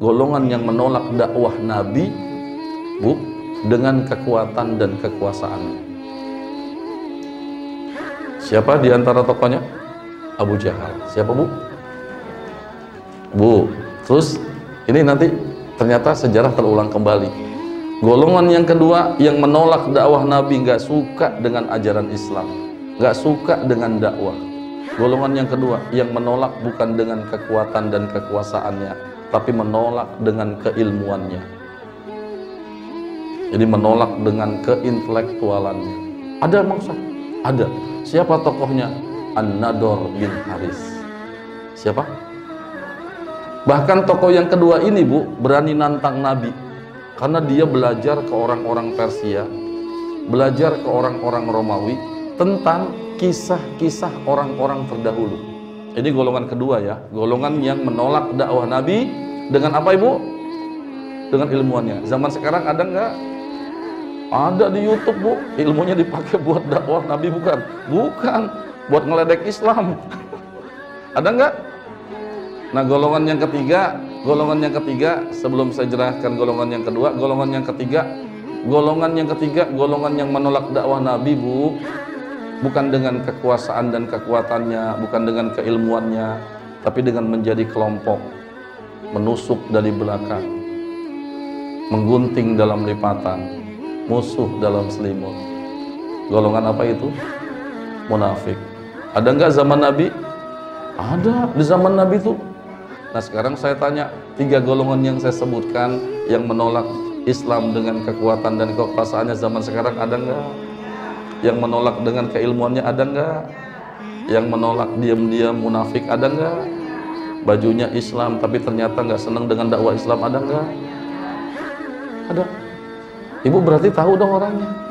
golongan yang menolak dakwah Nabi, Bu, dengan kekuatan dan kekuasaannya. Siapa di antara tokohnya? Abu Jahal. Siapa, Bu? Bu. Terus ini nanti ternyata sejarah terulang kembali. Golongan yang kedua yang menolak dakwah Nabi, nggak suka dengan ajaran Islam, nggak suka dengan dakwah. Golongan yang kedua yang menolak bukan dengan kekuatan dan kekuasaannya, tapi menolak dengan keilmuannya. Jadi menolak dengan keintelektualannya. Ada maksud? Ada. Siapa tokohnya? An-Nadhr bin Haris. Siapa? Bahkan tokoh yang kedua ini, Bu, berani nantang Nabi. Karena dia belajar ke orang-orang Persia, belajar ke orang-orang Romawi tentang kisah-kisah orang-orang terdahulu. Ini golongan kedua ya, golongan yang menolak dakwah Nabi dengan apa, Ibu? Dengan ilmuannya. Zaman sekarang ada nggak? Ada di YouTube, Bu, ilmunya dipakai buat dakwah Nabi, bukan? Bukan, buat ngeledek Islam. Ada nggak? Nah, golongan yang ketiga sebelum saya jelaskan golongan yang kedua, golongan yang ketiga, golongan yang menolak dakwah Nabi, Bu, bukan dengan kekuasaan dan kekuatannya, bukan dengan keilmuannya, tapi dengan menjadi kelompok, menusuk dari belakang, menggunting dalam lipatan, musuh dalam selimut. Golongan apa itu? Munafik. Ada nggak zaman Nabi? Ada, di zaman Nabi tuh. Nah, sekarang saya tanya, 3 golongan yang saya sebutkan yang menolak Islam dengan kekuatan dan kekuasaannya zaman sekarang ada nggak? Yang menolak dengan keilmuannya ada nggak? Yang menolak diam-diam munafik ada nggak? Bajunya Islam tapi ternyata nggak senang dengan dakwah Islam ada nggak? Ada. Ibu berarti tahu dong orangnya.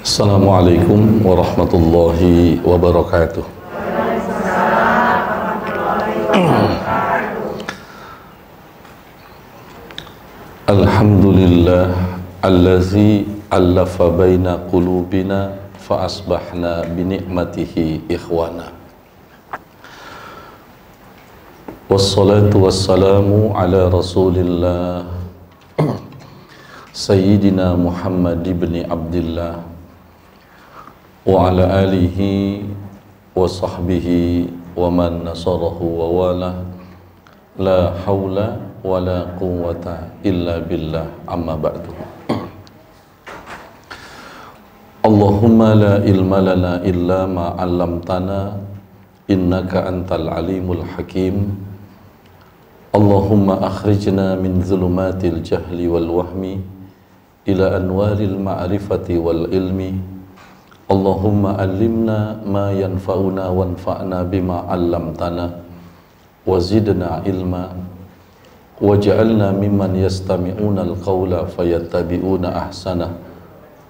Assalamualaikum warahmatullahi wabarakatuh. Alhamdulillah allazi allafa baina qulubina fa asbahna bi ni'matihi ikhwana. Wassalatu wassalamu ala Rasulillah Sayyidina Muhammad ibn Abdillah wa ala alihi wa sahbihi wa man nasarahu wa wala, la hawla wa la quwwata illa billah, amma ba'du. Allahumma la ilma lana illa ma 'allamtana innaka antal alimul hakim. Allahumma akhrijna min zulumatil jahli wal wahmi ila anwaril ma'rifati wal ilmi. Allahumma allimna ma yanfa'una wanfa'na bima 'allamtana wazidna ilma waj'alna mimman yastami'una al-qawla fayattabi'una ahsana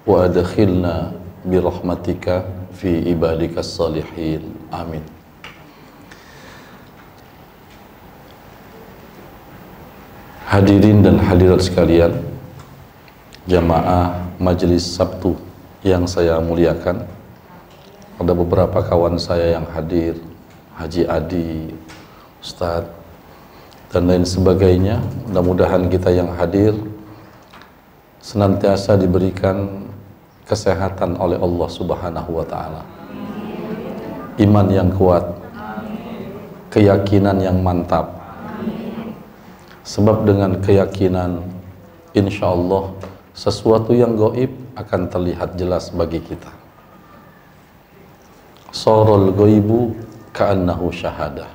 wa adkhilna birahmatika fi ibadikas salihin. Amin. Hadirin dan hadirat sekalian, jamaah majelis Sabtu yang saya muliakan, ada beberapa kawan saya yang hadir, Haji Adi, Ustadz, dan lain sebagainya. Mudah-mudahan kita yang hadir senantiasa diberikan kesehatan oleh Allah Subhanahu wa Ta'ala, iman yang kuat, keyakinan yang mantap. Sebab dengan keyakinan, insya Allah sesuatu yang gaib akan terlihat jelas bagi kita. Sarul ghaibu ka'annahu syahadah.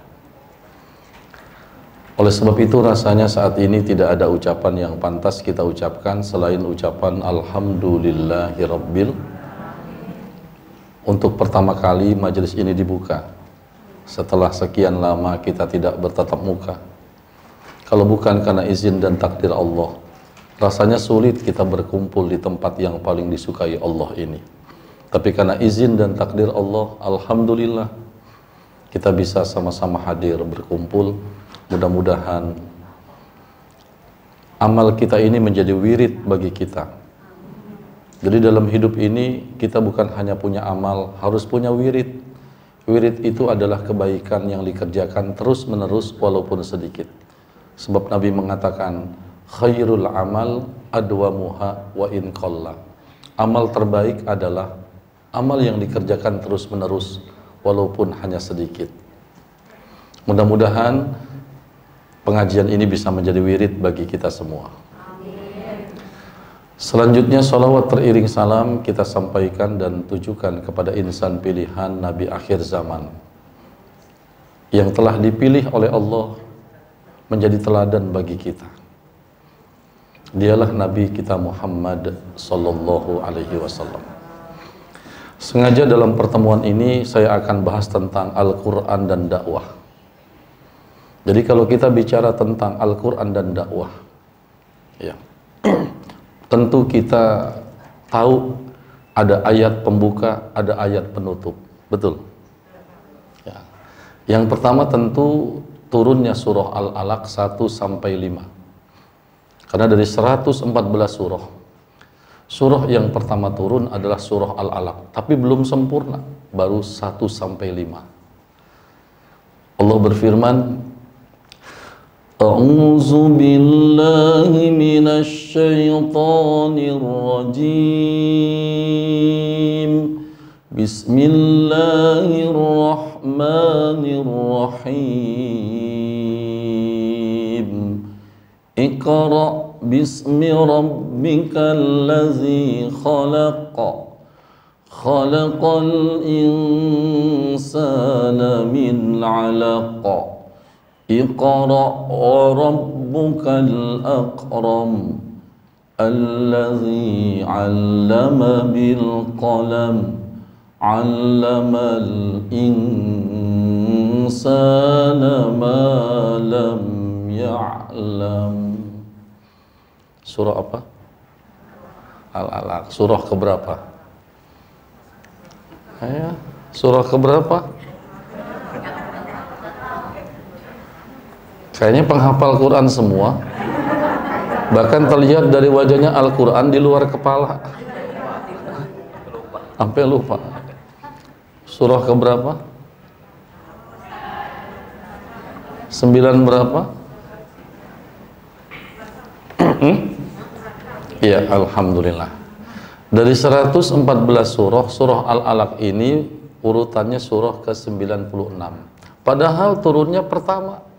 Oleh sebab itu rasanya saat ini tidak ada ucapan yang pantas kita ucapkan selain ucapan Alhamdulillahirabbil. Untuk pertama kali majelis ini dibuka setelah sekian lama kita tidak bertatap muka. Kalau bukan karena izin dan takdir Allah, rasanya sulit kita berkumpul di tempat yang paling disukai Allah ini. Tapi karena izin dan takdir Allah, alhamdulillah kita bisa sama-sama hadir berkumpul. Mudah-mudahan amal kita ini menjadi wirid bagi kita. Jadi dalam hidup ini kita bukan hanya punya amal, harus punya wirid. Wirid itu adalah kebaikan yang dikerjakan terus-menerus walaupun sedikit. Sebab Nabi mengatakan, khairul amal adwamuha wa in qalla. Amal terbaik adalah amal yang dikerjakan terus-menerus walaupun hanya sedikit. Mudah-mudahan pengajian ini bisa menjadi wirid bagi kita semua. Selanjutnya salawat teriring salam kita sampaikan dan tujukan kepada insan pilihan Nabi akhir zaman yang telah dipilih oleh Allah menjadi teladan bagi kita. Dialah Nabi kita Muhammad sallallahu alaihi wasallam. Sengaja dalam pertemuan ini saya akan bahas tentang Al-Quran dan dakwah. Jadi kalau kita bicara tentang Al-Quran dan dakwah, ya, tentu kita tahu ada ayat pembuka, ada ayat penutup, betul? Ya. Yang pertama tentu turunnya surah Al-Alaq 1-5. Karena dari 114 surah yang pertama turun adalah surah Al-Alaq, tapi belum sempurna, baru 1-5. Allah berfirman, A'udzu billahi minasy syaithanir rajim. Bismillahirrahmanirrahim. Iqra bismi rabbikal ladzi khalaq. Khalaqal insana min 'alaq. Iqra wa rabbukal akram alladzi 'allama bil qalam 'allamal insana ma lam ya'lam. Surah apa? Al-Alaq. Surah keberapa? Ayo, surah keberapa? Kayaknya penghafal Quran semua. Bahkan terlihat dari wajahnya Al-Quran di luar kepala. Sampai lupa. Surah keberapa? 9 berapa? Ya, alhamdulillah. Dari 114 surah Al-Alaq ini urutannya surah ke-96. Padahal turunnya pertama.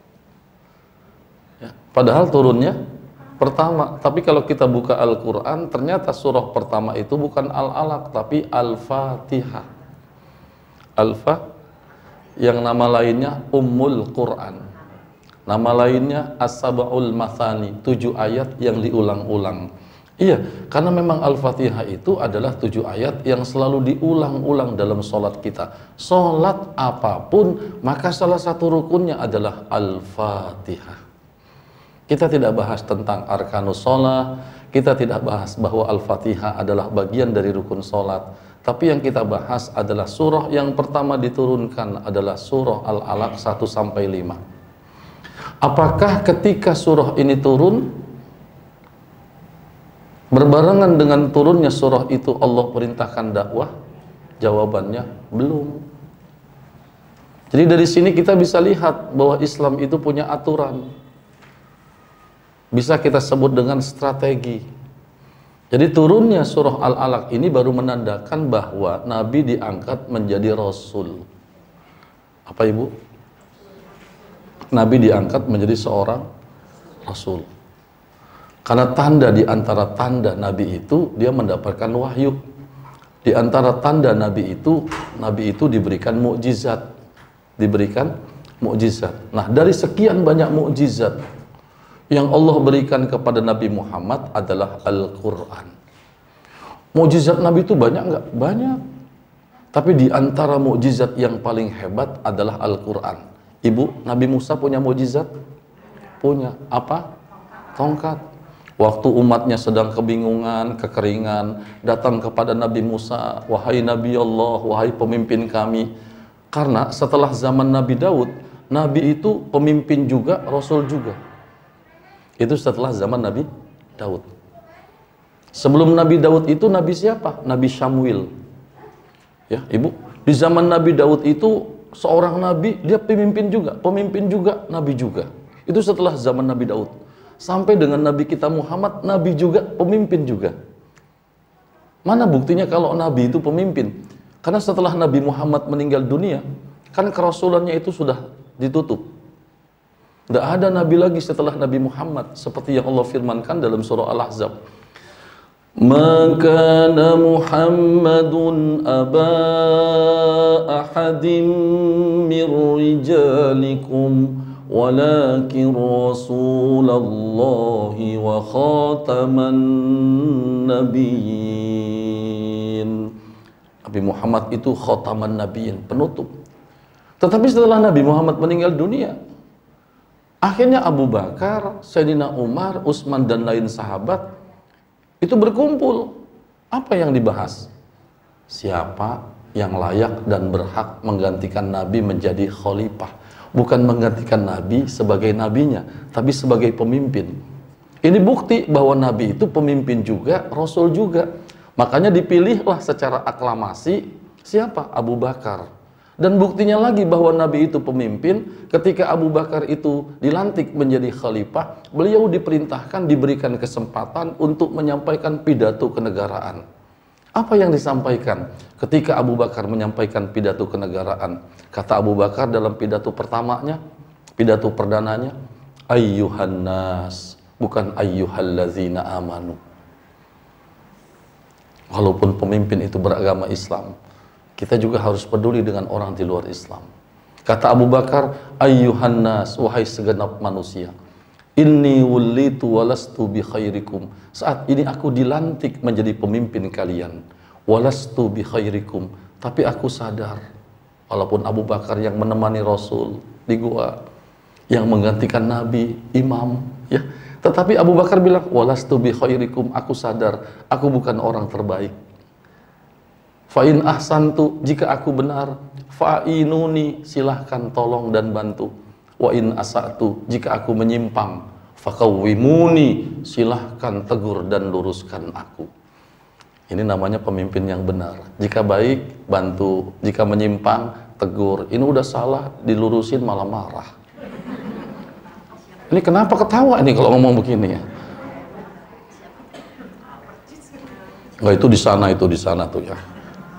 Padahal turunnya pertama, tapi kalau kita buka Al-Quran, ternyata surah pertama itu bukan Al-Alaq, tapi Al-Fatihah. Yang nama lainnya Ummul Quran. Nama lainnya As-Sab'ul Mathani, 7 ayat yang diulang-ulang. Iya, karena memang Al-Fatihah itu adalah 7 ayat yang selalu diulang-ulang dalam sholat kita. Sholat apapun, maka salah satu rukunnya adalah Al-Fatihah. Kita tidak bahas tentang arkanus sholat, kita tidak bahas bahwa Al-Fatihah adalah bagian dari rukun sholat, tapi yang kita bahas adalah surah yang pertama diturunkan adalah surah Al-Alaq 1-5. Apakah ketika surah ini turun, berbarengan dengan turunnya surah itu Allah perintahkan dakwah? Jawabannya belum. Jadi dari sini kita bisa lihat bahwa Islam itu punya aturan. Bisa kita sebut dengan strategi. Jadi turunnya surah Al-Alaq ini baru menandakan bahwa Nabi diangkat menjadi Rasul. Apa Ibu? Nabi diangkat menjadi seorang Rasul. Karena tanda di antara tanda Nabi itu, dia mendapatkan wahyu. Di antara tanda Nabi itu diberikan mukjizat. Diberikan mukjizat. Nah, dari sekian banyak mukjizat yang Allah berikan kepada Nabi Muhammad adalah Al-Quran. Mukjizat Nabi itu banyak nggak? Banyak. Tapi di antara mukjizat yang paling hebat adalah Al-Quran. Ibu, Nabi Musa punya mukjizat? Punya. Apa? Tongkat. Waktu umatnya sedang kebingungan, kekeringan, datang kepada Nabi Musa, wahai Nabi Allah, wahai pemimpin kami. Karena setelah zaman Nabi Daud, Nabi itu pemimpin juga, Rasul juga. Itu setelah zaman Nabi Daud. Sebelum Nabi Daud itu Nabi siapa? Nabi Syamuil. Ya, Ibu, di zaman Nabi Daud itu seorang nabi, dia pemimpin juga, nabi juga. Itu setelah zaman Nabi Daud. Sampai dengan Nabi kita Muhammad, nabi juga, pemimpin juga. Mana buktinya kalau nabi itu pemimpin? Karena setelah Nabi Muhammad meninggal dunia, kan kerasulannya itu sudah ditutup. Tidak ada nabi lagi setelah Nabi Muhammad, seperti yang Allah firmankan dalam surah Al-Ahzab. Ma kana Muhammadun aba ahadin min rijalikum walakin Rasulallahi wa khataman nabiyyin. Nabi Muhammad itu khataman nabiyyin, penutup. Tetapi setelah Nabi Muhammad meninggal dunia, akhirnya Abu Bakar, Sayyidina Umar, Utsman dan lain sahabat itu berkumpul. Apa yang dibahas? Siapa yang layak dan berhak menggantikan Nabi menjadi khalifah? Bukan menggantikan Nabi sebagai nabinya, tapi sebagai pemimpin. Ini bukti bahwa Nabi itu pemimpin juga, Rasul juga. Makanya dipilihlah secara aklamasi siapa? Abu Bakar. Dan buktinya lagi bahwa Nabi itu pemimpin, ketika Abu Bakar itu dilantik menjadi khalifah, beliau diperintahkan, diberikan kesempatan untuk menyampaikan pidato kenegaraan. Apa yang disampaikan ketika Abu Bakar menyampaikan pidato kenegaraan? Kata Abu Bakar dalam pidato pertamanya, pidato perdananya, ayyuhan nas, bukan ayyuhallazina amanu. Walaupun pemimpin itu beragama Islam, kita juga harus peduli dengan orang di luar Islam. Kata Abu Bakar, ayyuhan nas, wahai segenap manusia, inni wulitu walastu bi khairikum. Saat ini aku dilantik menjadi pemimpin kalian. Walastu bi khairikum, tapi aku sadar, walaupun Abu Bakar yang menemani Rasul di gua, yang menggantikan Nabi, imam, ya, tetapi Abu Bakar bilang, walastu bi khairikum, aku sadar, aku bukan orang terbaik. Fa'in ahsantu, jika aku benar, fa'inuni, silahkan tolong dan bantu. Wa'in asa'tu, jika aku menyimpang, fakawwimuni, silahkan tegur dan luruskan aku. Ini namanya pemimpin yang benar. Jika baik, bantu. Jika menyimpang, tegur. Ini udah salah, dilurusin malah marah. Ini kenapa ketawa ini kalau ngomong begini ya? Enggak, itu di sana tuh ya.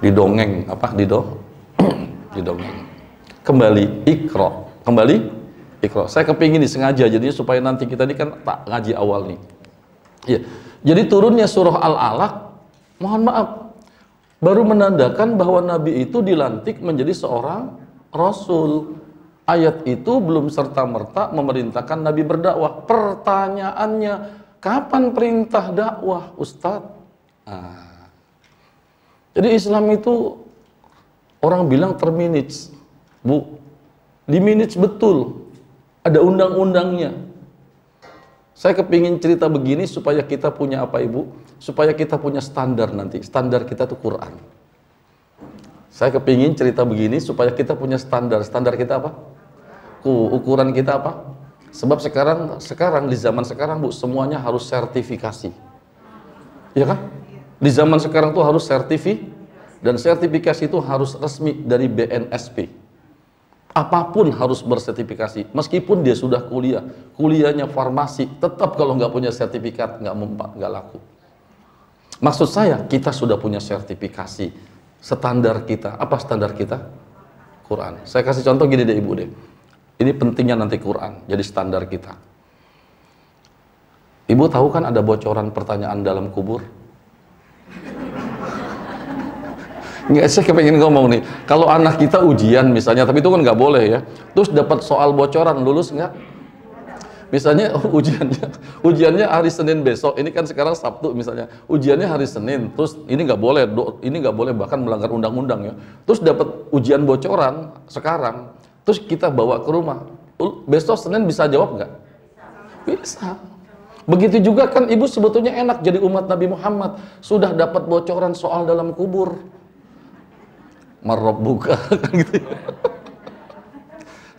Didongeng apa didongeng. Kembali Iqra. Saya kepingin disengaja jadinya supaya nanti kita ini kan tak ngaji awal nih. Ya. Jadi turunnya surah Al-Alaq, mohon maaf, baru menandakan bahwa Nabi itu dilantik menjadi seorang Rasul. Ayat itu belum serta-merta memerintahkan Nabi berdakwah. Pertanyaannya, kapan perintah dakwah, Ustadz? Jadi Islam itu orang bilang termanage, Bu, dimanage betul, ada undang-undangnya. Saya kepingin cerita begini supaya kita punya apa Ibu? Supaya kita punya standar nanti, standar kita tuh Quran. Saya kepingin cerita begini supaya kita punya standar kita apa? Ukuran kita apa? Sebab sekarang di zaman sekarang Bu, semuanya harus sertifikasi, ya kan? Di zaman sekarang tuh harus dan sertifikasi itu harus resmi dari BNSP. Apapun harus bersertifikasi, meskipun dia sudah kuliahnya farmasi, tetap kalau nggak punya sertifikat nggak laku. Maksud saya, kita sudah punya sertifikasi. Standar kita, apa standar kita? Quran. Saya kasih contoh gini deh Ibu deh. Ini pentingnya nanti Quran, jadi standar kita. Ibu tahu kan ada bocoran pertanyaan dalam kubur? Nggak, saya kepengen ngomong nih, kalau anak kita ujian misalnya, tapi itu kan nggak boleh ya, terus dapat soal bocoran, lulus nggak? Misalnya ujiannya hari Senin besok, ini kan sekarang Sabtu misalnya, ujiannya hari Senin, terus ini nggak boleh, bahkan melanggar undang-undang ya. Terus dapat ujian bocoran sekarang, terus kita bawa ke rumah, besok Senin bisa jawab nggak? Bisa. Begitu juga kan ibu sebetulnya enak jadi umat Nabi Muhammad, sudah dapat bocoran soal dalam kubur, marrabbuka kan gitu.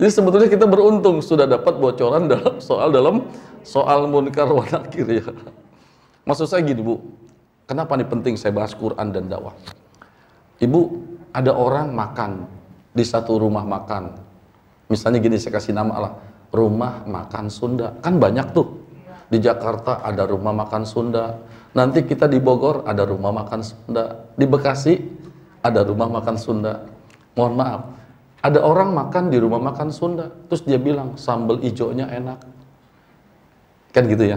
Jadi sebetulnya kita beruntung sudah dapat bocoran dalam soal munkar wa nakir ya. Maksud saya gini Bu, kenapa nih penting saya bahas Quran dan dakwah? Ibu, ada orang makan di satu rumah makan, misalnya gini, saya kasih nama lah, rumah makan Sunda, kan banyak tuh. Di Jakarta ada rumah makan Sunda, nanti kita di Bogor ada rumah makan Sunda, di Bekasi ada rumah makan Sunda. Mohon maaf, ada orang makan di rumah makan Sunda, terus dia bilang sambal ijonya enak, kan gitu ya.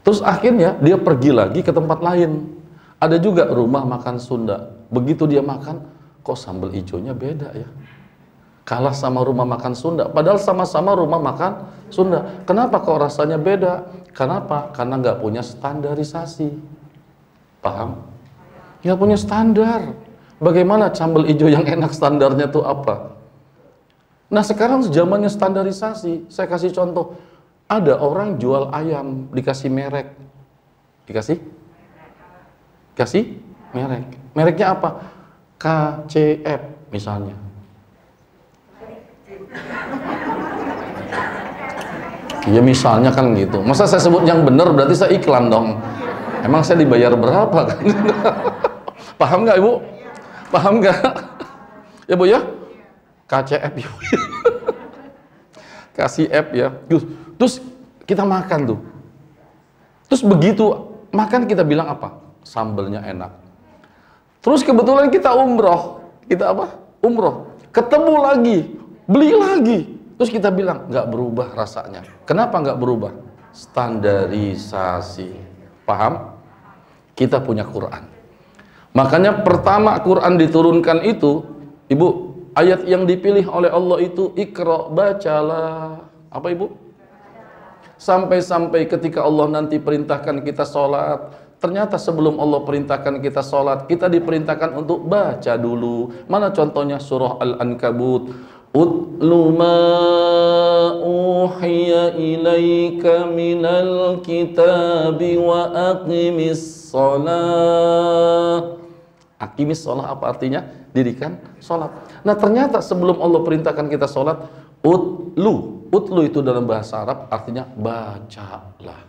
Terus akhirnya dia pergi lagi ke tempat lain, ada juga rumah makan Sunda, begitu dia makan, kok sambal ijonya beda ya, kalah sama rumah makan Sunda, padahal sama-sama rumah makan Sunda. Kenapa kok rasanya beda? Kenapa? Karena nggak punya standarisasi. Paham? Nggak punya standar. Bagaimana sambal ijo yang enak, standarnya tuh apa? Nah sekarang zamannya standarisasi. Saya kasih contoh, ada orang jual ayam dikasih merek, dikasih merek. Mereknya apa? KCF misalnya. Ya misalnya kan gitu. Masa saya sebut yang benar berarti saya iklan dong. Emang saya dibayar berapa kan? Paham nggak Ibu? Paham nggak? Ya Bu ya? KCF ya. Kasih F ya. Terus kita makan tuh. Terus begitu makan kita bilang apa? Sambelnya enak. Terus kebetulan kita umroh. Kita apa? Umroh. Ketemu lagi. Beli lagi. Terus kita bilang nggak berubah rasanya. Kenapa nggak berubah? Standarisasi. Paham? Kita punya Quran. Makanya pertama Quran diturunkan itu, Ibu, ayat yang dipilih oleh Allah itu Iqra, bacalah. Apa Ibu? Sampai-sampai ketika Allah nanti perintahkan kita sholat, ternyata sebelum Allah perintahkan kita sholat, kita diperintahkan untuk baca dulu. Mana contohnya? Surah Al-Ankabut. Utlu ma uhiya ilaika minal kitabi wa aqimis sholat. Aqimis sholat apa artinya? Dirikan sholat. Nah ternyata sebelum Allah perintahkan kita sholat, utlu itu dalam bahasa Arab artinya bacalah.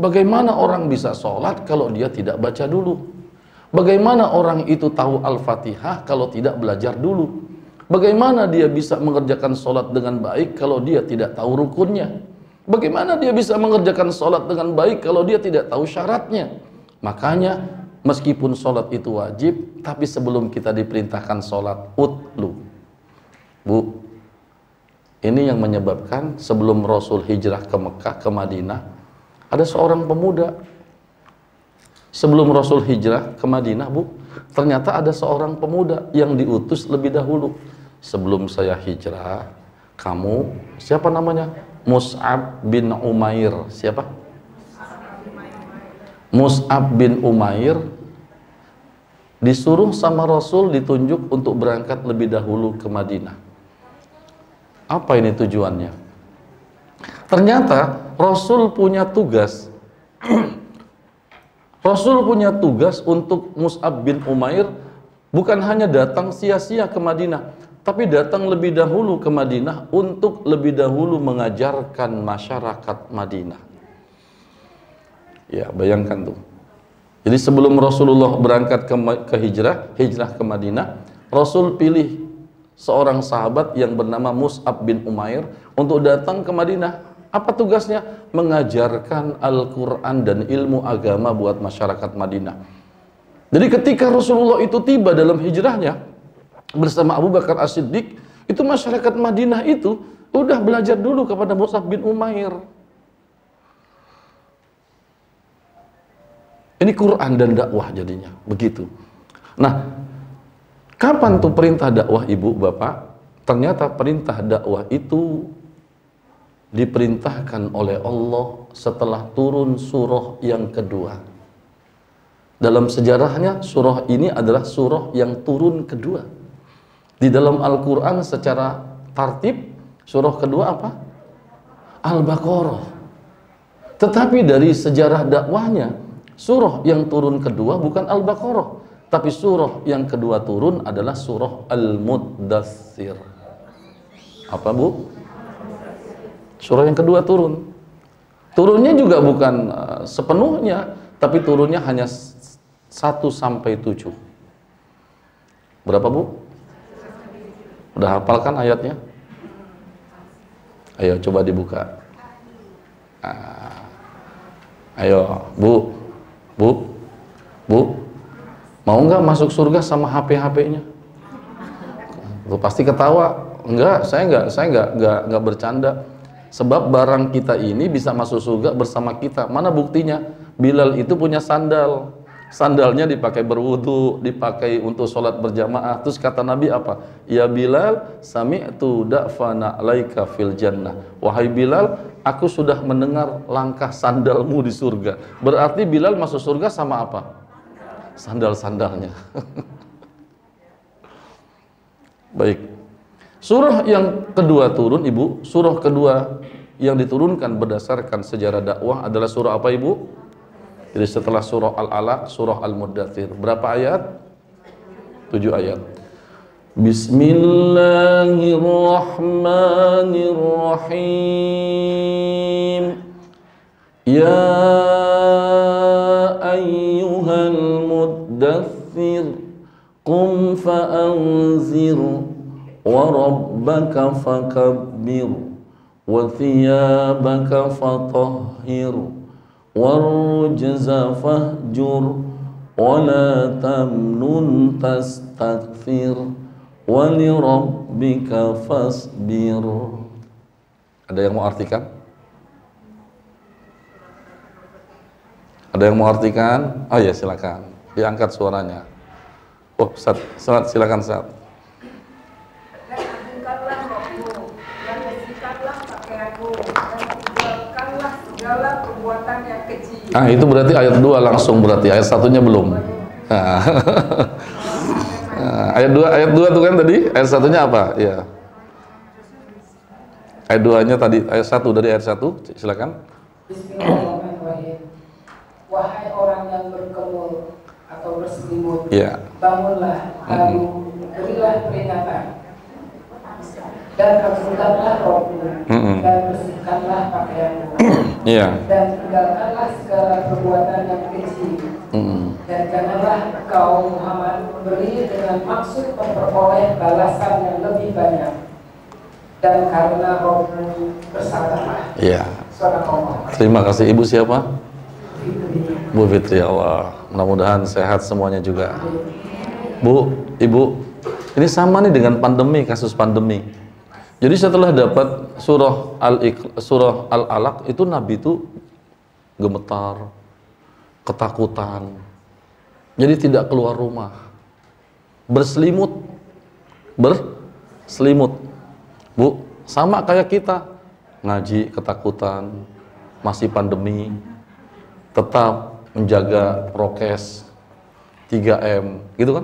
Bagaimana orang bisa sholat kalau dia tidak baca dulu? Bagaimana orang itu tahu Al-Fatihah kalau tidak belajar dulu? Bagaimana dia bisa mengerjakan sholat dengan baik kalau dia tidak tahu rukunnya? Bagaimana dia bisa mengerjakan sholat dengan baik kalau dia tidak tahu syaratnya? Makanya meskipun sholat itu wajib, tapi sebelum kita diperintahkan sholat, utlu. Bu, ini yang menyebabkan sebelum Rasul hijrah ke Mekah, ke Madinah, ada seorang pemuda. Sebelum Rasul hijrah ke Madinah, Bu, ternyata ada seorang pemuda yang diutus lebih dahulu. Sebelum saya hijrah, kamu, siapa namanya? Mus'ab bin Umair. Siapa? Mus'ab bin Umair disuruh sama Rasul, ditunjuk untuk berangkat lebih dahulu ke Madinah. Apa ini tujuannya? Ternyata Rasul punya tugas. Rasul punya tugas untuk Mus'ab bin Umair, bukan hanya datang sia-sia ke Madinah, tapi datang lebih dahulu ke Madinah untuk lebih dahulu mengajarkan masyarakat Madinah. Ya, bayangkan tuh. Jadi sebelum Rasulullah berangkat ke hijrah ke Madinah, Rasul pilih seorang sahabat yang bernama Mus'ab bin Umair untuk datang ke Madinah. Apa tugasnya? Mengajarkan Al-Quran dan ilmu agama buat masyarakat Madinah. Jadi ketika Rasulullah itu tiba dalam hijrahnya bersama Abu Bakar As-Siddiq, itu masyarakat Madinah itu udah belajar dulu kepada Mus'ab bin Umair. Ini Quran dan dakwah jadinya begitu. Nah, Kapan tuh perintah dakwah ibu bapak? Ternyata perintah dakwah itu diperintahkan oleh Allah setelah turun surah yang kedua. Dalam sejarahnya surah ini adalah surah yang turun kedua. Di dalam Al-Quran secara tartib surah kedua apa? Al-Baqarah. Tetapi dari sejarah dakwahnya surah yang turun kedua bukan Al-Baqarah, tapi surah yang kedua turun adalah surah Al-Muddatsir. Apa bu? Surah yang kedua turun. Turunnya juga bukan sepenuhnya, tapi turunnya hanya 1-7. Berapa bu? Udah hafalkan ayatnya? Ayo coba dibuka. Ayo bu, mau nggak masuk surga sama HP-nya? Lu pasti ketawa. Enggak, saya nggak bercanda. Sebab barang kita ini bisa masuk surga bersama kita. Mana buktinya? Bilal itu punya sandal. Sandalnya dipakai berwudu, dipakai untuk sholat berjamaah. Terus kata Nabi apa? Ya Bilal, sami'tu da'fana alaika fil jannah. Wahai Bilal, aku sudah mendengar langkah sandalmu di surga. Berarti Bilal masuk surga sama apa? Sandal-sandalnya. Baik. Surah yang kedua turun, ibu. Surah kedua yang diturunkan berdasarkan sejarah dakwah adalah surah apa, ibu? Jadi setelah surah Al-Alaq, surah Al-Muddatsir. Berapa ayat? 7 ayat. Bismillahirrahmanirrahim. Ya ayyuhal muddatsir, qum fa'anzir, wa rabbaka fakabbir, wa thiyabaka fatahhir, warujza fahjur, wala tamnun tastakthir, walirabbika fasbir. Ada yang mau artikan? Ada yang mau artikan? Oh ya, silakan. Diangkat suaranya. Oh, Ustaz, silakan Ustaz. Ah, itu berarti ayat 2 langsung, berarti ayat 1-nya belum. Ayat 2 tuh kan tadi, ayat 1-nya apa? Ya. Ayat 2-nya tadi, ayat 1 dari ayat 1, silakan. Bismillahirrahmanirrahim. Wahai orang yang berkemul atau berselimut, ya. Bangunlah, lalu berilah peringatan, dan agungkanlah rohmu, dan bersihkanlah pakaianmu, dan tinggalkanlah segala perbuatan yang keji, dan janganlah engkau Muhammad memberi dengan maksud memperoleh balasan yang lebih banyak, dan karena rohmu bersabarlah. Iya. Terima kasih. Ibu siapa? Bu Fitri. Allah, mudah-mudahan sehat semuanya juga. Bu, ibu, ini sama nih dengan pandemi, kasus pandemi. Jadi setelah dapat surah Al-Alaq itu Nabi itu gemetar, ketakutan. Jadi tidak keluar rumah. Berselimut. Bu, sama kayak kita. Ngaji ketakutan, masih pandemi. Tetap menjaga prokes 3M, gitu kan?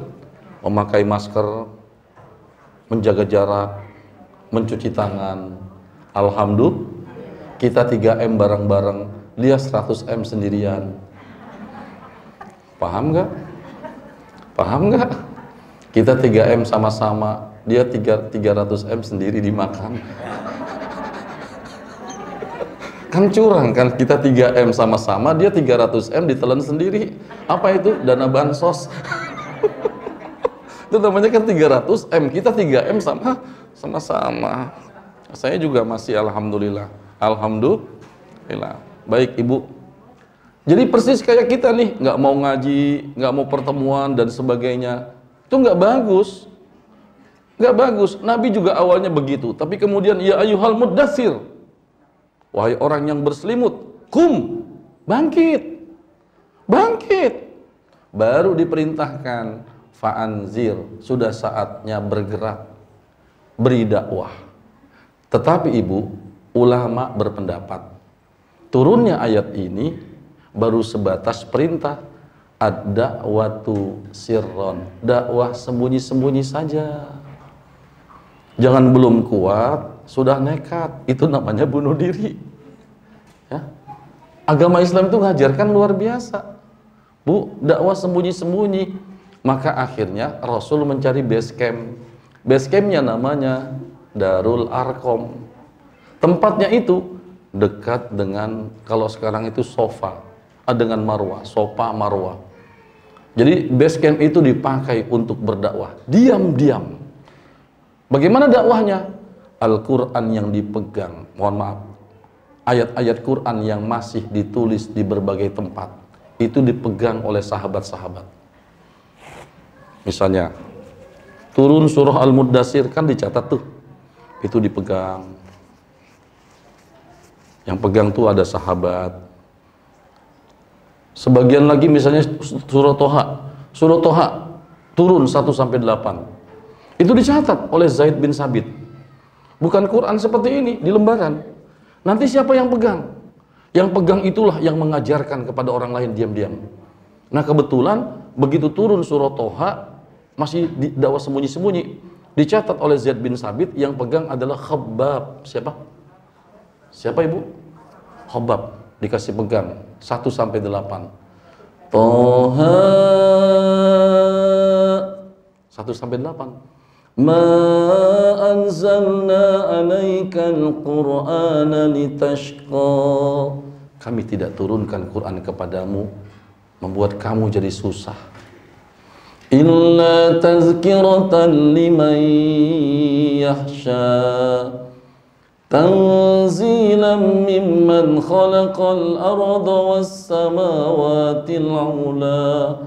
Memakai masker, menjaga jarak, mencuci tangan. Alhamdulillah kita 3M bareng-bareng, dia 100M sendirian. Paham nggak? Paham nggak? Kita 3M sama-sama, dia 300M sendiri dimakan. Kan curang kan, kita 3M sama-sama, dia 300M ditelan sendiri. Apa itu? Dana bansos. Itu namanya kan 300M, kita 3M sama-sama. Saya juga masih alhamdulillah. Alhamdulillah. Baik ibu. Jadi persis kayak kita nih, nggak mau ngaji, nggak mau pertemuan dan sebagainya. Itu nggak bagus. Nggak bagus. Nabi juga awalnya begitu, tapi kemudian ya ayyuhal muddatsir, wahai orang yang berselimut, kum, bangkit. Baru diperintahkan fa'anzir, sudah saatnya bergerak, beri dakwah. Tetapi ibu, ulama berpendapat turunnya ayat ini baru sebatas perintah ad-da'watu sirron, dakwah sembunyi-sembunyi saja. Jangan belum kuat sudah nekat, itu namanya bunuh diri. Ya. Agama Islam itu ngajarkan luar biasa, Bu, dakwah sembunyi-sembunyi. Maka akhirnya Rasul mencari base camp. Base campnya namanya Darul Arqam. Tempatnya itu dekat dengan, kalau sekarang itu sofa dengan marwah, sofa marwah. Jadi base camp itu dipakai untuk berdakwah diam-diam. Bagaimana dakwahnya? Al-Quran yang dipegang, mohon maaf, ayat-ayat Quran yang masih ditulis di berbagai tempat itu dipegang oleh sahabat-sahabat. Misalnya turun surah Al-Muddatsir, kan dicatat tuh, itu dipegang. Yang pegang tuh ada sahabat. Sebagian lagi misalnya surah Toha, surah Toha turun 1-8, itu dicatat oleh Zaid bin Sabit. Bukan Quran seperti ini di lembaran. Nanti siapa yang pegang? Yang pegang itulah yang mengajarkan kepada orang lain diam-diam. Nah kebetulan begitu turun surah Toha, masih di dakwah sembunyi-sembunyi, dicatat oleh Zaid bin Sabit, yang pegang adalah Khabbab. Siapa? Siapa ibu? Khabbab, dikasih pegang 1-8. Toha 1-8. Ma anzalna alaikal qur'ana litashqa. Kami tidak turunkan Quran kepadamu membuat kamu jadi susah. Illa tazkiratan liman yakhsha. Tanzilan mimman khalaqal arda was samawati al-'ula.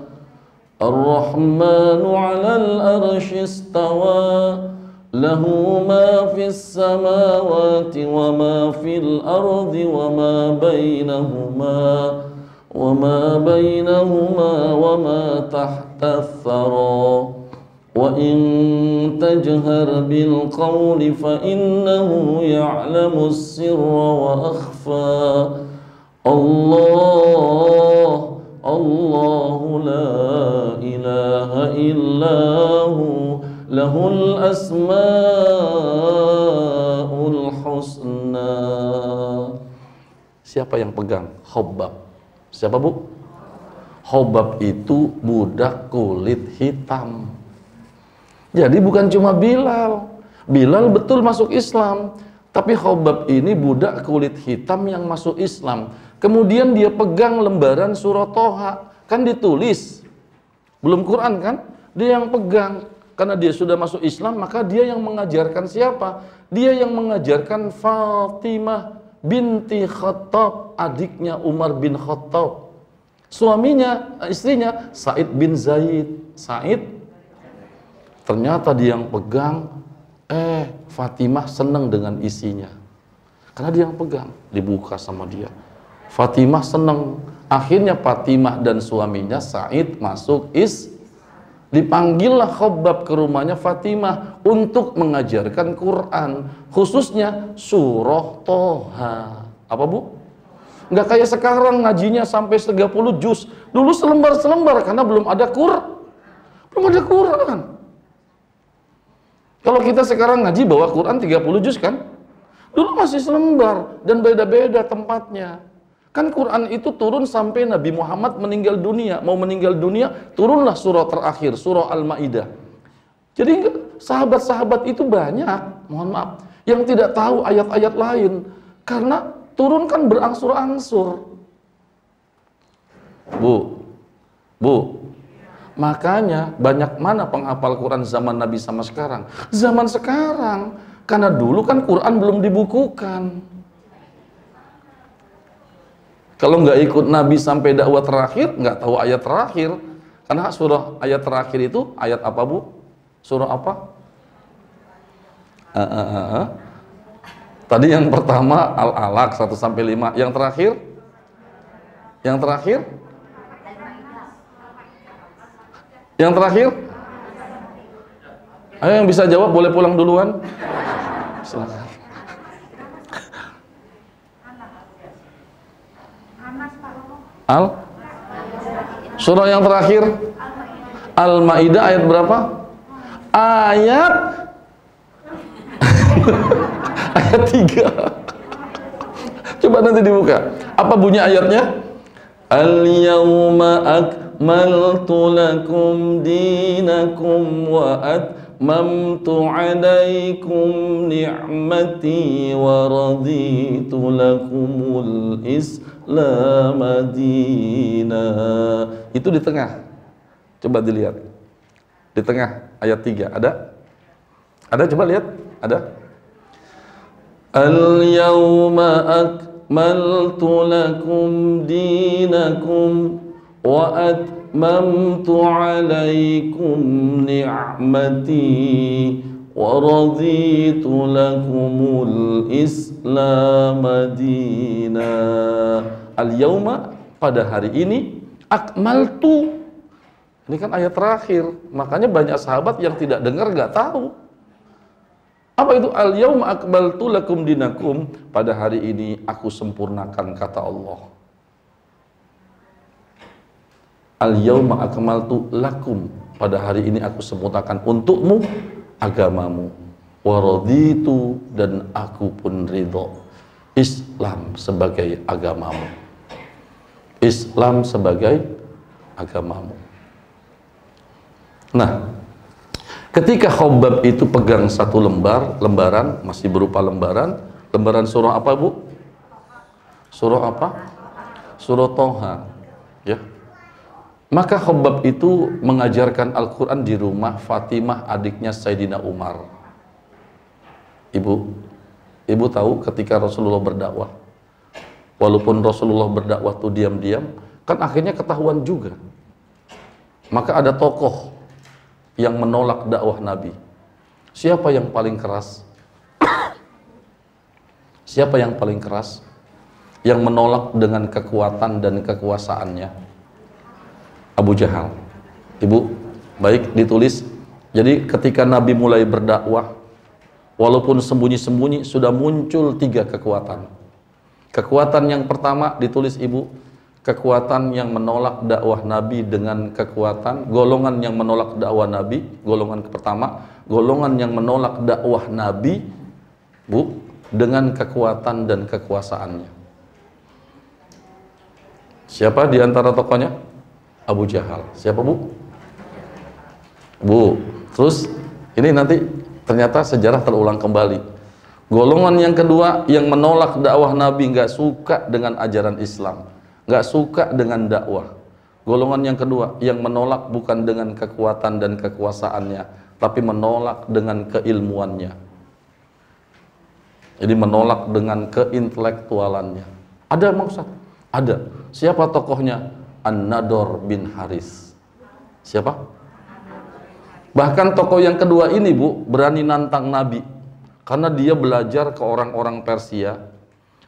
Ar-Rahmanu 'alal arsy istawa, lahu ma fis samawati wa ma fil ardi wa ma bainahuma wa ma tahta ath-thara. Wa in tajhar bil qawli fa innahu ya'lamu as-sirra wa akhfa. Allahu la ilaha illahu lahul asmaul husna. Siapa yang pegang? Khabbab. Siapa bu? Khabbab itu budak kulit hitam. Jadi bukan cuma Bilal. Bilal betul masuk Islam, tapi Khabbab ini budak kulit hitam yang masuk Islam. Kemudian dia pegang lembaran surah Toha, kan ditulis, belum Quran kan? Dia yang pegang, karena dia sudah masuk Islam, maka dia yang mengajarkan siapa? Dia yang mengajarkan Fatimah binti Khattab, adiknya Umar bin Khattab. Suaminya, istrinya Said bin Zaid. Said, ternyata dia yang pegang. Fatimah senang dengan isinya, karena dia yang pegang, dibuka sama dia. Fatimah senang. Akhirnya Fatimah dan suaminya Said masuk dipanggillah Khabbab ke rumahnya Fatimah untuk mengajarkan Quran, khususnya surah Toha. Apa bu? Nggak kayak sekarang ngajinya sampai 30 juz. Dulu selembar-selembar karena belum ada Quran. Kalau kita sekarang ngaji bawa Quran 30 juz kan? Dulu masih selembar dan beda-beda tempatnya. Kan Quran itu turun sampai Nabi Muhammad meninggal dunia. Mau meninggal dunia, turunlah surah terakhir, surah Al-Ma'idah. Jadi sahabat-sahabat itu banyak, mohon maaf, yang tidak tahu ayat-ayat lain. Karena turun kan berangsur-angsur. Bu, makanya banyak mana penghafal Quran zaman Nabi sama sekarang? Zaman sekarang, karena dulu kan Quran belum dibukukan. Kalau nggak ikut Nabi sampai dakwah terakhir, nggak tahu ayat terakhir. Karena surah ayat terakhir itu ayat apa bu? Surah apa? Tadi yang pertama Al-Alaq 1-5. Yang terakhir? Yang terakhir? Ayo yang bisa jawab boleh pulang duluan. Silakan. Surah yang terakhir Al-Maidah ayat berapa? Ayat ayat 3. Coba nanti dibuka. Apa bunyi ayatnya? Al-yawma akmaltu lakum dinakum wa atmamtu alaikum ni'mati wa raditu lakumul Islam madina. Itu di tengah. Coba dilihat. Di tengah ayat 3 ada? Ada, coba lihat. Ada? Al-yawma akmaltu lakum dinakum wa atmamtu alaikum ni'mati wa raditu lakumul Islam madina. Al-yawma, pada hari ini, akmaltu. Ini kan ayat terakhir, makanya banyak sahabat yang tidak dengar, nggak tahu. Apa itu al-yauma akmaltu lakum dinakum? Pada hari ini aku sempurnakan, kata Allah. Al-yauma akmaltu lakum, pada hari ini aku sempurnakan untukmu agamamu. Wa raditu, dan aku pun ridho Islam sebagai agamamu. Islam sebagai agamamu. Nah, ketika Khabbab itu pegang satu lembaran, masih berupa lembaran surah apa, Bu? Surah apa? Surah Toha, ya. Maka Khabbab itu mengajarkan Al-Quran di rumah Fatimah, adiknya Sayyidina Umar. Ibu tahu ketika Rasulullah berdakwah, walaupun Rasulullah berdakwah itu diam-diam, kan akhirnya ketahuan juga. Maka ada tokoh yang menolak dakwah Nabi. Siapa yang paling keras? Siapa yang paling keras? Yang menolak dengan kekuatan dan kekuasaannya? Abu Jahal. Ibu, baik ditulis. Jadi ketika Nabi mulai berdakwah, walaupun sembunyi-sembunyi, sudah muncul 3 kekuatan. Kekuatan yang pertama ditulis Ibu, kekuatan yang menolak dakwah Nabi dengan kekuatan, golongan yang menolak dakwah Nabi, golongan pertama, golongan yang menolak dakwah Nabi, Bu, dengan kekuatan dan kekuasaannya. Siapa di antara tokohnya? Abu Jahal. Siapa, Bu? Bu, terus ini nanti ternyata sejarah terulang kembali. Golongan yang kedua yang menolak dakwah Nabi, nggak suka dengan ajaran Islam, nggak suka dengan dakwah. Golongan yang kedua yang menolak bukan dengan kekuatan dan kekuasaannya, tapi menolak dengan keilmuannya. Jadi menolak dengan keintelektualannya. Ada maksud? Ada. Siapa tokohnya? An-Nador bin Haris. Siapa? Bahkan tokoh yang kedua ini, Bu, berani nantang Nabi karena dia belajar ke orang-orang Persia,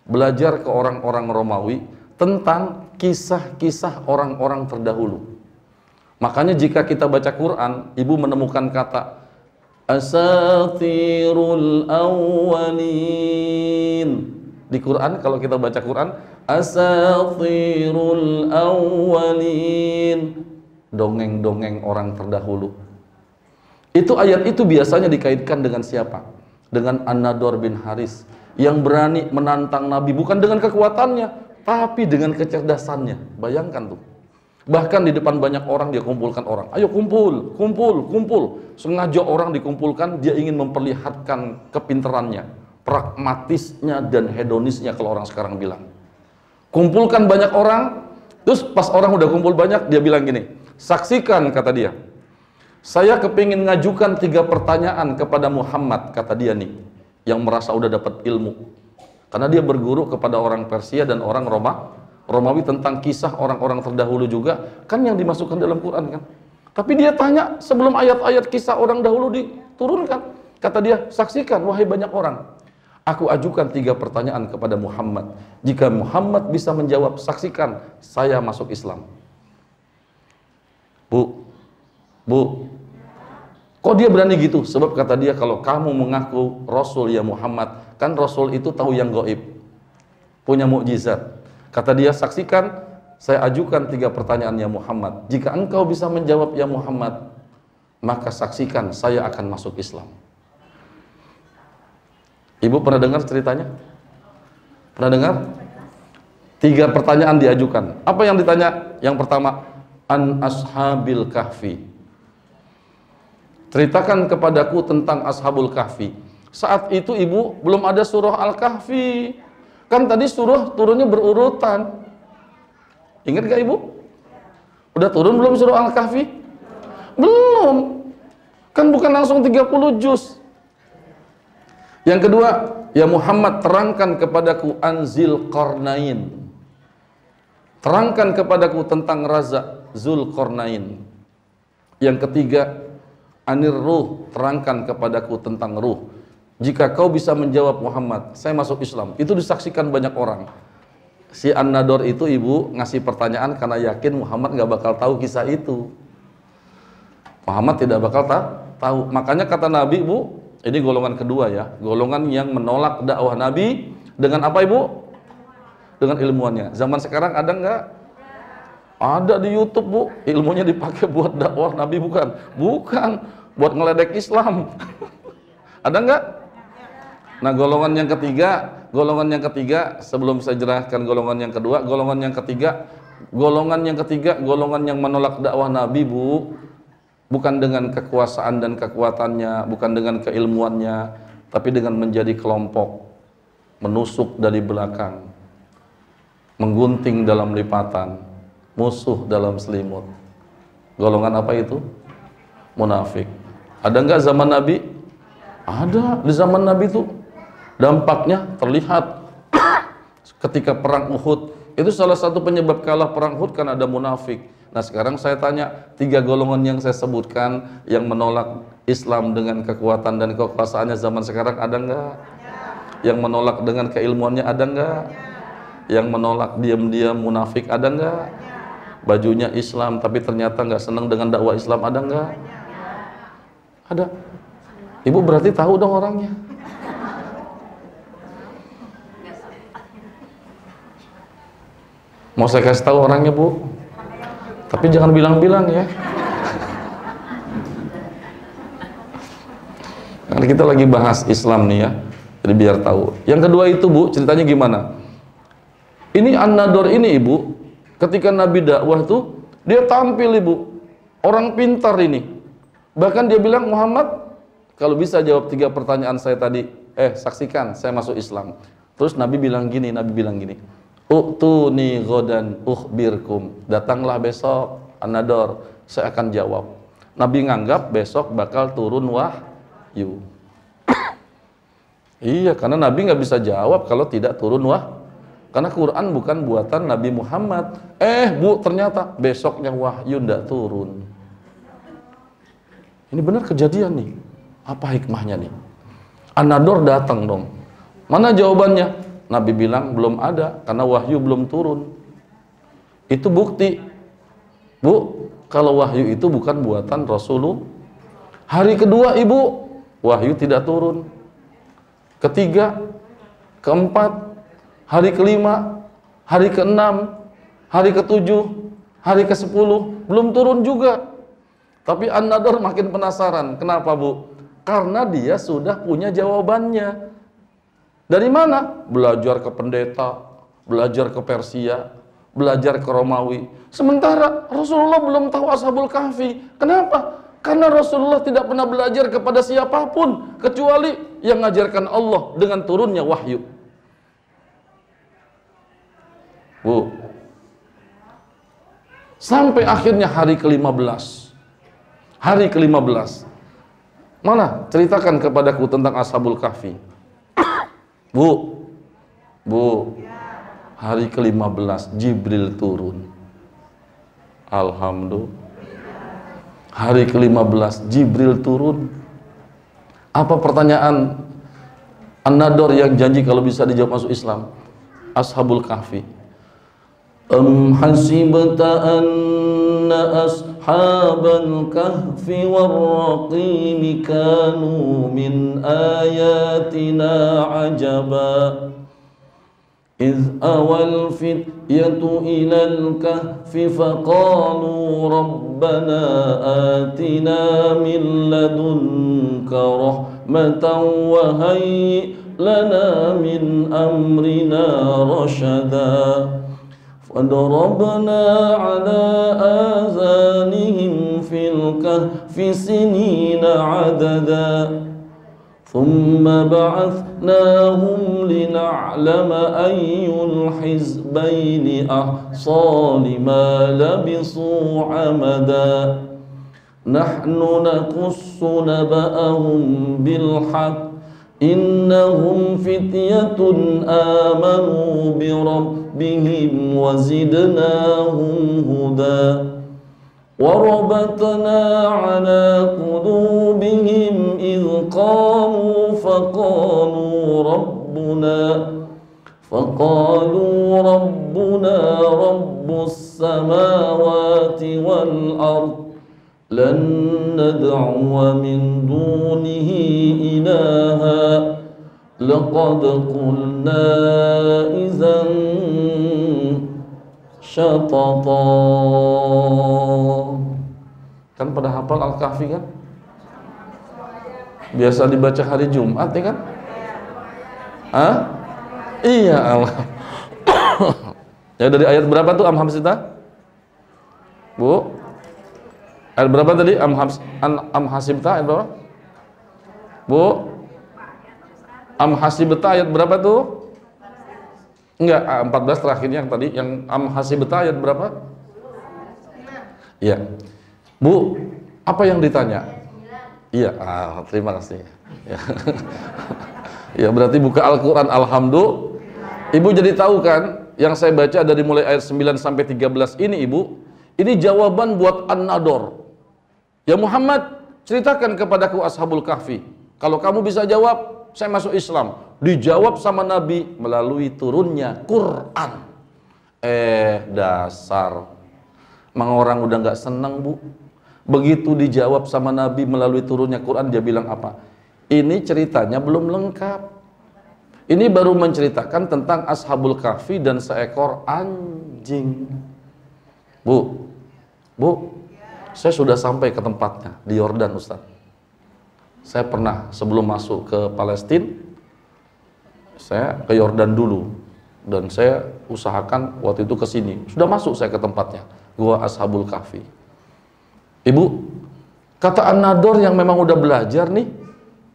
belajar ke orang-orang Romawi tentang kisah-kisah orang-orang terdahulu. Makanya jika kita baca Quran, Ibu menemukan kata asatirul awwalin. Di Quran, kalau kita baca Quran, asatirul awwalin, dongeng-dongeng orang terdahulu. Itu ayat itu biasanya dikaitkan dengan siapa? Dengan An-Nador bin Haris yang berani menantang Nabi bukan dengan kekuatannya, tapi dengan kecerdasannya. Bayangkan tuh. Bahkan di depan banyak orang dia kumpulkan orang. Ayo kumpul, kumpul, kumpul. Sengaja orang dikumpulkan, dia ingin memperlihatkan kepinterannya, pragmatisnya dan hedonisnya kalau orang sekarang bilang. Kumpulkan banyak orang, terus pas orang udah kumpul banyak, dia bilang gini, saksikan, kata dia. Saya kepingin ngajukan 3 pertanyaan kepada Muhammad, kata dia nih, yang merasa udah dapat ilmu. Karena dia berguru kepada orang Persia dan orang Romawi tentang kisah orang-orang terdahulu juga, kan yang dimasukkan dalam Quran kan. Tapi dia tanya sebelum ayat-ayat kisah orang dahulu diturunkan. Kata dia, saksikan wahai banyak orang. Aku ajukan 3 pertanyaan kepada Muhammad. Jika Muhammad bisa menjawab, saksikan saya masuk Islam. Bu, Kok dia berani gitu? Sebab kata dia, kalau kamu mengaku Rasul ya Muhammad, kan Rasul itu tahu yang gaib, punya mukjizat. Kata dia, saksikan, saya ajukan 3 pertanyaan ya Muhammad. Jika engkau bisa menjawab ya Muhammad, maka saksikan saya akan masuk Islam. Ibu pernah dengar ceritanya? Pernah dengar? 3 pertanyaan diajukan. Apa yang ditanya? Yang pertama, an ashabil kahfi. Ceritakan kepadaku tentang ashabul kahfi. Saat itu ibu belum ada surah Al-Kahfi. Kan tadi surah turunnya berurutan. Ingat gak ibu? Udah turun belum surah Al-Kahfi? Belum. Kan bukan langsung 30 juz. Yang kedua, ya Muhammad, terangkan kepadaku Anzil Qarnain. Terangkan kepadaku tentang Raza Zulqarnain. Yang ketiga, Anir Ruh, terangkan kepadaku tentang ruh. Jika kau bisa menjawab Muhammad, saya masuk Islam. Itu disaksikan banyak orang. Si An-Nador itu ibu ngasih pertanyaan karena yakin Muhammad gak bakal tahu kisah itu. Muhammad tidak bakal tahu. Makanya kata Nabi, bu, ini golongan kedua ya, golongan yang menolak dakwah Nabi dengan apa ibu? Dengan ilmuannya. Zaman sekarang ada nggak? Ada di YouTube bu, ilmunya dipakai buat dakwah Nabi bukan? Bukan, buat ngeledek Islam. Ada nggak? Nah golongan yang ketiga sebelum saya jelaskan golongan yang kedua, golongan yang ketiga, golongan yang menolak dakwah Nabi bu, bukan dengan kekuasaan dan kekuatannya, bukan dengan keilmuannya, tapi dengan menjadi kelompok, menusuk dari belakang, menggunting dalam lipatan, musuh dalam selimut. Golongan apa itu? Munafik. Ada nggak zaman Nabi? Ada. Di zaman Nabi itu dampaknya terlihat. Ketika perang Uhud, itu salah satu penyebab kalah perang Uhud kan ada munafik. Nah sekarang saya tanya, 3 golongan yang saya sebutkan yang menolak Islam dengan kekuatan dan kekuasaannya zaman sekarang ada nggak? Yang menolak dengan keilmuannya ada nggak? Yang menolak diam-diam munafik ada nggak? Bajunya Islam tapi ternyata nggak senang dengan dakwah Islam ada nggak? Ada. Ibu berarti tahu dong orangnya. Mau saya kasih tahu orangnya bu? Tapi jangan bilang-bilang ya. Karena kita lagi bahas Islam nih ya, jadi biar tahu. Yang kedua itu bu, ceritanya gimana? Ini An-Nador ini ibu, ketika Nabi dakwah tuh, dia tampil ibu, orang pintar ini. Bahkan dia bilang, Muhammad, kalau bisa jawab 3 pertanyaan saya tadi, saksikan, saya masuk Islam. Terus Nabi bilang gini, U'tuni ghadan ukhbirkum. Datanglah besok, An-Nador, saya akan jawab. Nabi nganggap besok bakal turun wahyu. Iya, karena Nabi nggak bisa jawab kalau tidak turun karena Quran bukan buatan Nabi Muhammad. Bu, ternyata besoknya wahyu ndak turun. Ini benar kejadian nih. Apa hikmahnya nih? An-Nador datang dong. Mana jawabannya? Nabi bilang belum ada karena wahyu belum turun. Itu bukti. Bu, kalau wahyu itu bukan buatan Rasulullah. Hari kedua ibu, wahyu tidak turun. Ketiga, keempat, hari kelima, hari keenam, hari ketujuh, hari ke-10 belum turun juga. Tapi An-Nador makin penasaran. Kenapa bu? Karena dia sudah punya jawabannya. Dari mana? Belajar ke pendeta, belajar ke Persia, belajar ke Romawi. Sementara Rasulullah belum tahu Ashabul Kahfi. Kenapa? Karena Rasulullah tidak pernah belajar kepada siapapun kecuali yang mengajarkan Allah dengan turunnya wahyu. Bu, sampai akhirnya hari ke-15. Hari ke-15. Mana? Ceritakan kepadaku tentang Ashabul Kahfi. Bu, hari ke-15 Jibril turun. Alhamdulillah. Hari ke-15 Jibril turun. Apa pertanyaan An-Nador yang janji kalau bisa dijawab masuk Islam? Ashabul Kahfi. Hasibta anna ashabal kahfi warraqim kanu min ayatina ajaba إذ أوى الفتية إلى الكهف فقالوا ربنا آتنا من لدنك رحمة وهيئ لنا من أمرنا رشدا فضربنا على آذانهم في الكهف سنين عددا ثم بعثناهم لنعلم أي الحزبين أحصى لما لبثوا عمدا نحن نقص نبأهم بالحق إنهم فتية آمنوا بربهم وزدناهم هدى وربطنا على قلوبهم إذ قاموا فقالوا ربنا رب السماوات والأرض لن ندعو من دونه إلها لقد قلنا إذا syatata. Kan pada hafal Al-Kahfi kan? Biasa dibaca hari Jumat ya kan? Hah? Iya Allah. Ya dari ayat berapa tuh Am Hamsita? Bu? Ayat berapa tadi? Am Hasibta ayat berapa? Bu? Am Hasibta ayat berapa tuh? Enggak, 14 terakhirnya yang tadi, yang Am Hasibta ayat berapa? Iya. Bu, apa yang ditanya? Iya, terima kasih. Ya. Ya, berarti buka Al-Quran, alhamdulillah. Ibu jadi tahu kan, yang saya baca dari mulai ayat 9 sampai 13 ini Ibu, ini jawaban buat An-Nador. Ya Muhammad, ceritakan kepadaku Ashabul Kahfi. Kalau kamu bisa jawab, saya masuk Islam. Dijawab sama Nabi melalui turunnya Quran. Dasar. Emang orang udah nggak senang Bu. Begitu dijawab sama Nabi melalui turunnya Quran, dia bilang apa? Ini ceritanya belum lengkap. Ini baru menceritakan tentang Ashabul Kahfi dan seekor anjing. Bu, saya sudah sampai ke tempatnya di Yordan Ustaz. Saya pernah sebelum masuk ke Palestina, saya ke Yordan dulu dan saya usahakan waktu itu ke sini. Sudah masuk saya ke tempatnya, Gua Ashabul Kahfi. Ibu, kata An-Nador yang memang udah belajar nih,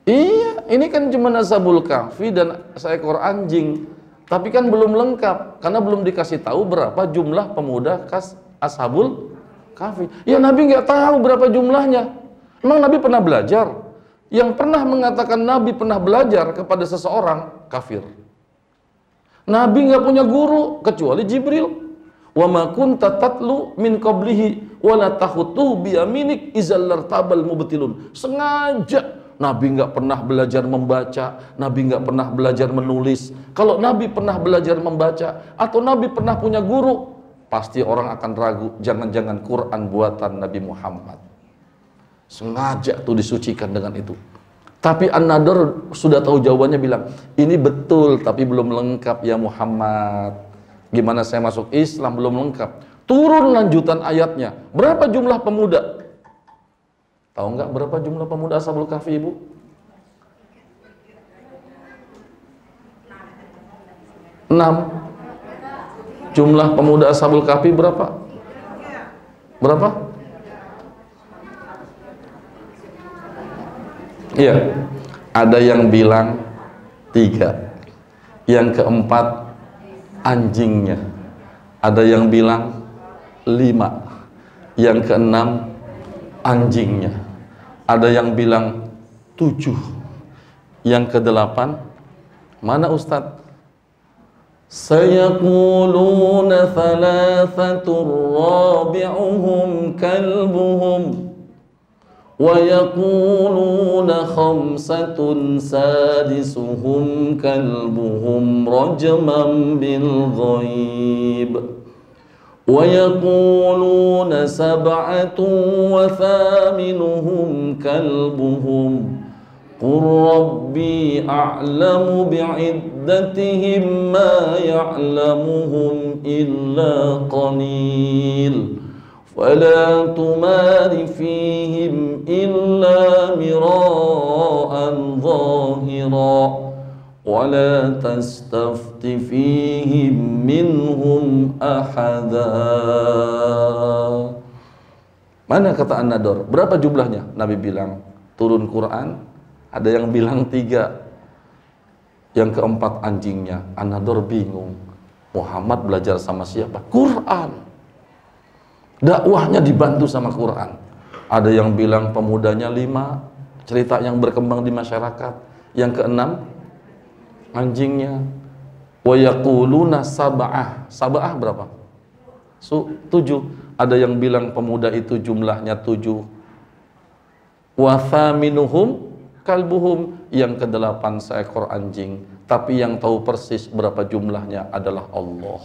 iya, ini kan cuma Ashabul Kahfi dan seekor anjing, tapi kan belum lengkap karena belum dikasih tahu berapa jumlah pemuda Ashabul Kahfi. Ya Nabi nggak tahu berapa jumlahnya. Emang Nabi pernah belajar? Yang pernah mengatakan Nabi pernah belajar kepada seseorang kafir. Nabi nggak punya guru kecuali Jibril. Wa ma kunta tatlu min qablihi wa la tahutu bi yaminik idzal lartabal mubtilun. Sengaja Nabi nggak pernah belajar membaca, Nabi nggak pernah belajar menulis. Kalau Nabi pernah belajar membaca atau Nabi pernah punya guru, pasti orang akan ragu, jangan-jangan Quran buatan Nabi Muhammad. Sengaja tuh disucikan dengan itu. Tapi An-Nador sudah tahu jawabannya, bilang, ini betul tapi belum lengkap ya Muhammad. Gimana saya masuk Islam belum lengkap. Turun lanjutan ayatnya. Berapa jumlah pemuda? Tahu nggak berapa jumlah pemuda Ashabul Kahfi Ibu? 6. Jumlah pemuda Ashabul Kahfi berapa? Berapa? Iya, ada yang bilang 3, yang keempat anjingnya, ada yang bilang 5, yang keenam anjingnya, ada yang bilang 7, yang ke-8 mana Ustadz? Sayaquluna thalathatur rabi'uhum kalbuhum وَيَقُولُونَ خَمْسَةٌ سَادِسُهُمْ كَلْبُهُمْ رَجْمًا بِالْغَيْبِ Wa yaquluna sab'atun wa thaminuhum kalbuhum qur rabbi a'lamu bi'iddatihim ma ya'lamuhum illa qalil fala tumari fihim illa mira'an zahira وَلَا تَسْتَفْتِ فِيهِمْ مِنْهُمْ أَحَدًا. Mana kata An-Nador? Berapa jumlahnya? Nabi bilang turun Quran. Ada yang bilang 3. Yang keempat anjingnya. An-Nador bingung. Muhammad belajar sama siapa? Quran. Dakwahnya dibantu sama Quran. Ada yang bilang pemudanya 5. Cerita yang berkembang di masyarakat. Yang keenam anjingnya. Wa yaquluna sab'ah. Sab'ah berapa? 7. Ada yang bilang pemuda itu jumlahnya 7. Wa thaminuhum kalbuhum. Yang ke-8 seekor anjing. Tapi yang tahu persis berapa jumlahnya adalah Allah.